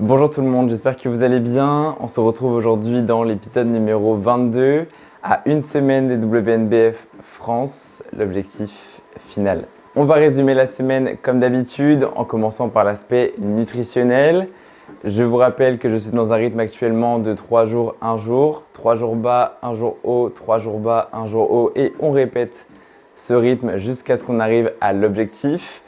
Bonjour tout le monde, j'espère que vous allez bien. On se retrouve aujourd'hui dans l'épisode numéro 22, à une semaine des WNBF France, l'objectif final. On va résumer la semaine comme d'habitude en commençant par l'aspect nutritionnel. Je vous rappelle que je suis dans un rythme actuellement de 3 jours, 1 jour, 3 jours bas, 1 jour haut, 3 jours bas, 1 jour haut et on répète ce rythme jusqu'à ce qu'on arrive à l'objectif.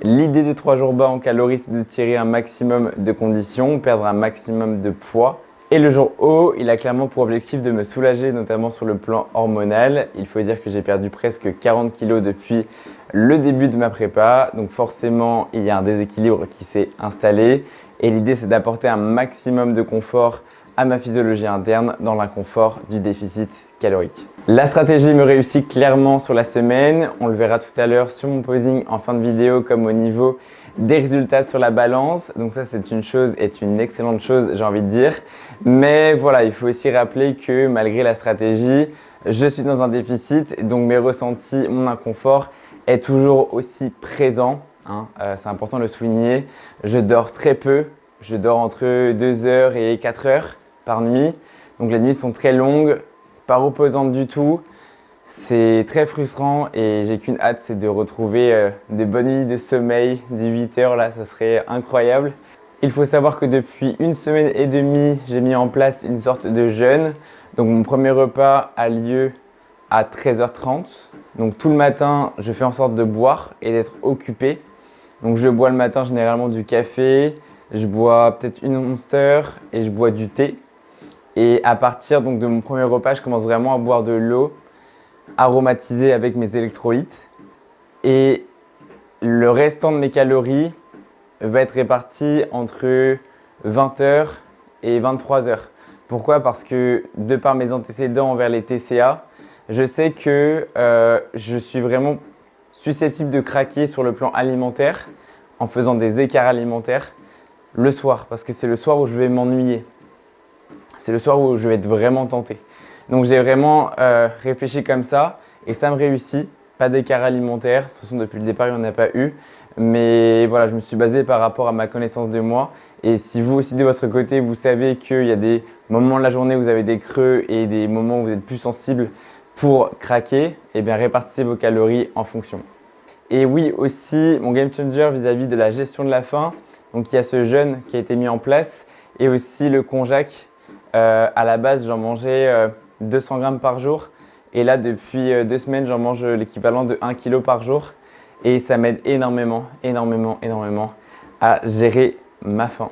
L'idée des 3 jours bas en calories, c'est de tirer un maximum de conditions, perdre un maximum de poids. Et le jour haut, il a clairement pour objectif de me soulager, notamment sur le plan hormonal. Il faut dire que j'ai perdu presque 40 kg depuis le début de ma prépa. Donc forcément, il y a un déséquilibre qui s'est installé. Et l'idée, c'est d'apporter un maximum de confort à ma physiologie interne dans l'inconfort du déficit calorique. La stratégie me réussit clairement sur la semaine. On le verra tout à l'heure sur mon posing en fin de vidéo comme au niveau des résultats sur la balance. Donc ça, c'est une excellente chose, j'ai envie de dire. Mais voilà, il faut aussi rappeler que malgré la stratégie, je suis dans un déficit. Donc mes ressentis, mon inconfort est toujours aussi présent. C'est important de le souligner. Je dors très peu. Je dors entre 2 heures et 4 heures par nuit. Donc les nuits sont très longues, pas reposantes du tout. C'est très frustrant et j'ai qu'une hâte, c'est de retrouver des bonnes nuits de sommeil, du 8 heures là, ça serait incroyable. Il faut savoir que depuis une semaine et demie, j'ai mis en place une sorte de jeûne. Donc mon premier repas a lieu à 13h30. Donc tout le matin, je fais en sorte de boire et d'être occupé. Donc je bois le matin généralement du café, je bois peut-être une Monster et je bois du thé. Et à partir donc, de mon premier repas, je commence vraiment à boire de l'eau aromatisée avec mes électrolytes. Et le restant de mes calories va être réparti entre 20h et 23h. Pourquoi? Parce que de par mes antécédents envers les TCA, je sais que je suis vraiment susceptible de craquer sur le plan alimentaire en faisant des écarts alimentaires le soir. Parce que c'est le soir où je vais m'ennuyer. C'est le soir où je vais être vraiment tenté. Donc j'ai vraiment réfléchi comme ça et ça me réussit. Pas d'écart alimentaire. De toute façon, depuis le départ, il n'y en a pas eu. Mais voilà, je me suis basé par rapport à ma connaissance de moi. Et si vous aussi de votre côté, vous savez qu'il y a des moments de la journée où vous avez des creux et des moments où vous êtes plus sensible pour craquer, eh bien répartissez vos calories en fonction. Et oui, aussi, mon game changer vis-à-vis de la gestion de la faim. Donc il y a ce jeûne qui a été mis en place et aussi le konjac. À la base, j'en mangeais 200 grammes par jour. Et là, depuis 2 semaines, j'en mange l'équivalent de 1 kg par jour. Et ça m'aide énormément à gérer ma faim.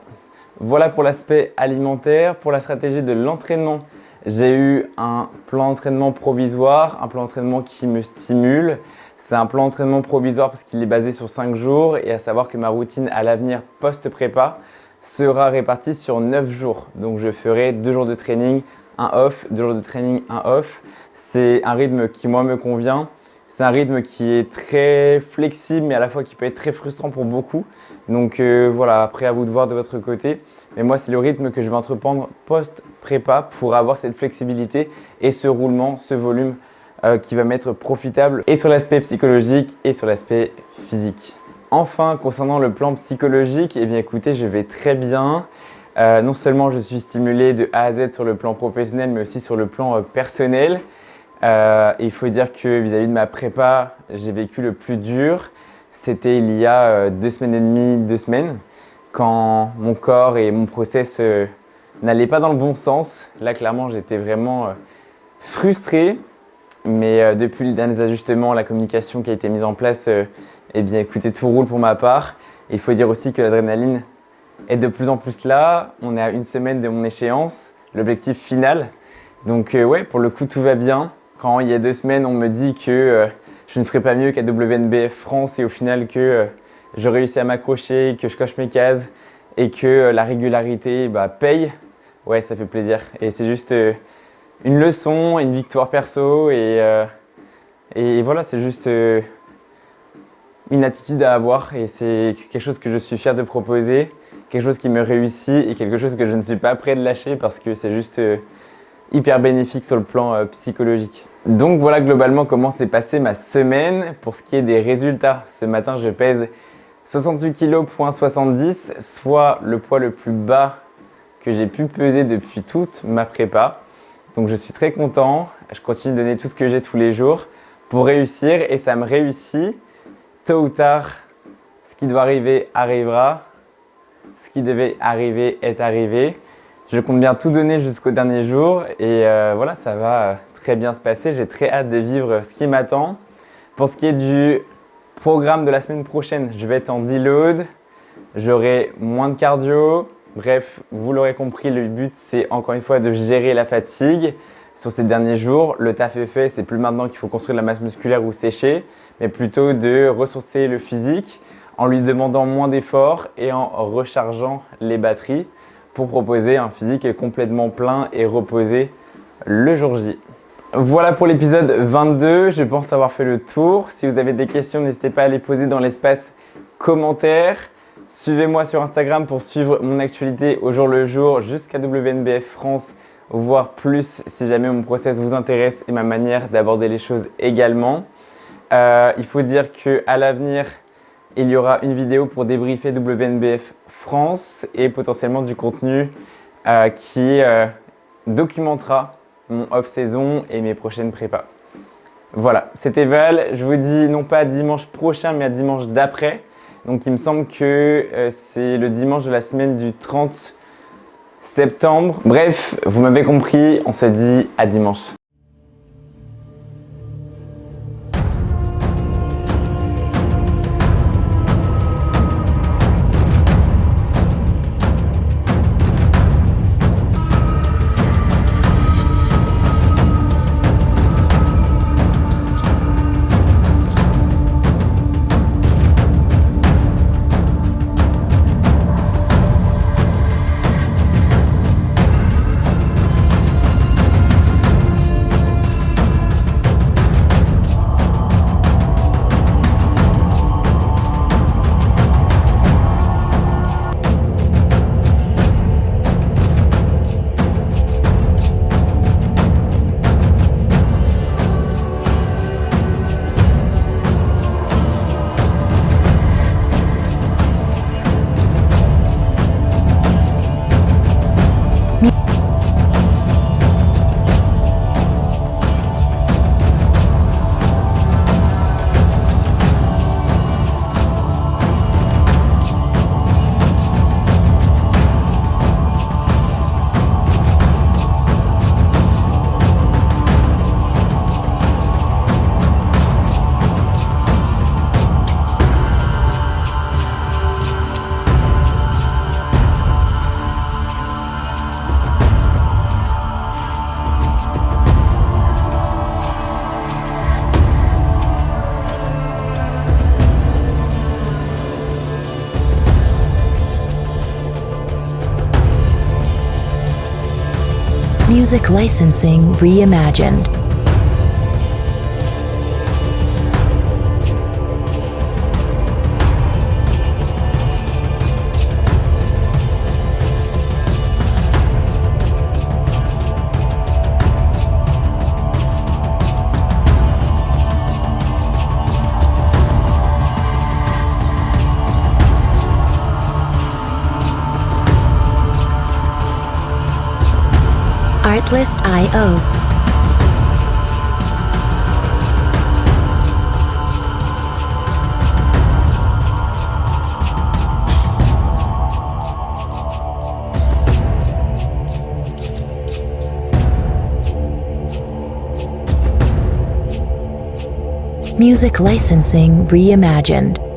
Voilà pour l'aspect alimentaire. Pour la stratégie de l'entraînement, j'ai eu un plan d'entraînement provisoire, un plan d'entraînement qui me stimule. C'est un plan d'entraînement provisoire parce qu'il est basé sur 5 jours et à savoir que ma routine à l'avenir post-prépa sera répartie sur 9 jours. Donc je ferai 2 jours de training, un off, 2 jours de training, un off. C'est un rythme qui moi me convient. C'est un rythme qui est très flexible mais à la fois qui peut être très frustrant pour beaucoup. Donc voilà, après à vous de voir de votre côté. Mais moi c'est le rythme que je vais entreprendre post-prépa pour avoir cette flexibilité et ce roulement, ce volume qui va m'être profitable et sur l'aspect psychologique et sur l'aspect physique. Enfin, concernant le plan psychologique, eh bien écoutez, je vais très bien. Non seulement je suis stimulé de A à Z sur le plan professionnel, mais aussi sur le plan personnel. Il faut dire que vis-à-vis de ma prépa, j'ai vécu le plus dur. C'était il y a 2 semaines et demie, 2 semaines, quand mon corps et mon process n'allaient pas dans le bon sens. Là, clairement, j'étais vraiment frustré. Mais depuis les derniers ajustements, la communication qui a été mise en place, eh bien écoutez, tout roule pour ma part. Il faut dire aussi que l'adrénaline est de plus en plus là. On est à une semaine de mon échéance, l'objectif final. Donc ouais, pour le coup, tout va bien. Quand il y a 2 semaines, on me dit que je ne ferai pas mieux qu'à WNBF France et au final que je réussis à m'accrocher, que je coche mes cases et que la régularité paye, ouais, ça fait plaisir. Et c'est juste une leçon, une victoire perso et voilà, c'est juste une attitude à avoir et c'est quelque chose que je suis fier de proposer, quelque chose qui me réussit et quelque chose que je ne suis pas prêt de lâcher parce que c'est juste hyper bénéfique sur le plan psychologique. Donc voilà globalement comment s'est passée ma semaine. Pour ce qui est des résultats, ce matin je pèse 68 kg, point 70, soit le poids le plus bas que j'ai pu peser depuis toute ma prépa. Donc je suis très content, je continue de donner tout ce que j'ai tous les jours pour réussir et ça me réussit. Tôt ou tard, ce qui doit arriver arrivera, ce qui devait arriver est arrivé. Je compte bien tout donner jusqu'au dernier jour et voilà, ça va très bien se passer. J'ai très hâte de vivre ce qui m'attend. Pour ce qui est du programme de la semaine prochaine, je vais être en deload, j'aurai moins de cardio. Bref, vous l'aurez compris, le but c'est encore une fois de gérer la fatigue sur ces derniers jours. Le taf est fait, c'est plus maintenant qu'il faut construire de la masse musculaire ou sécher, mais plutôt de ressourcer le physique en lui demandant moins d'efforts et en rechargeant les batteries pour proposer un physique complètement plein et reposé le jour J. Voilà pour l'épisode 22, je pense avoir fait le tour. Si vous avez des questions, n'hésitez pas à les poser dans l'espace commentaires. Suivez-moi sur Instagram pour suivre mon actualité au jour le jour jusqu'à WNBF France, voire plus si jamais mon process vous intéresse et ma manière d'aborder les choses également. Il faut dire qu'à l'avenir, il y aura une vidéo pour débriefer WNBF France et potentiellement du contenu qui documentera mon off-saison et mes prochaines prépas. Voilà, c'était Val. Je vous dis non pas à dimanche prochain, mais à dimanche d'après. Donc il me semble que c'est le dimanche de la semaine du 30 septembre. Bref, vous m'avez compris, on se dit à dimanche. Music licensing reimagined. Artlist.io. Music licensing reimagined.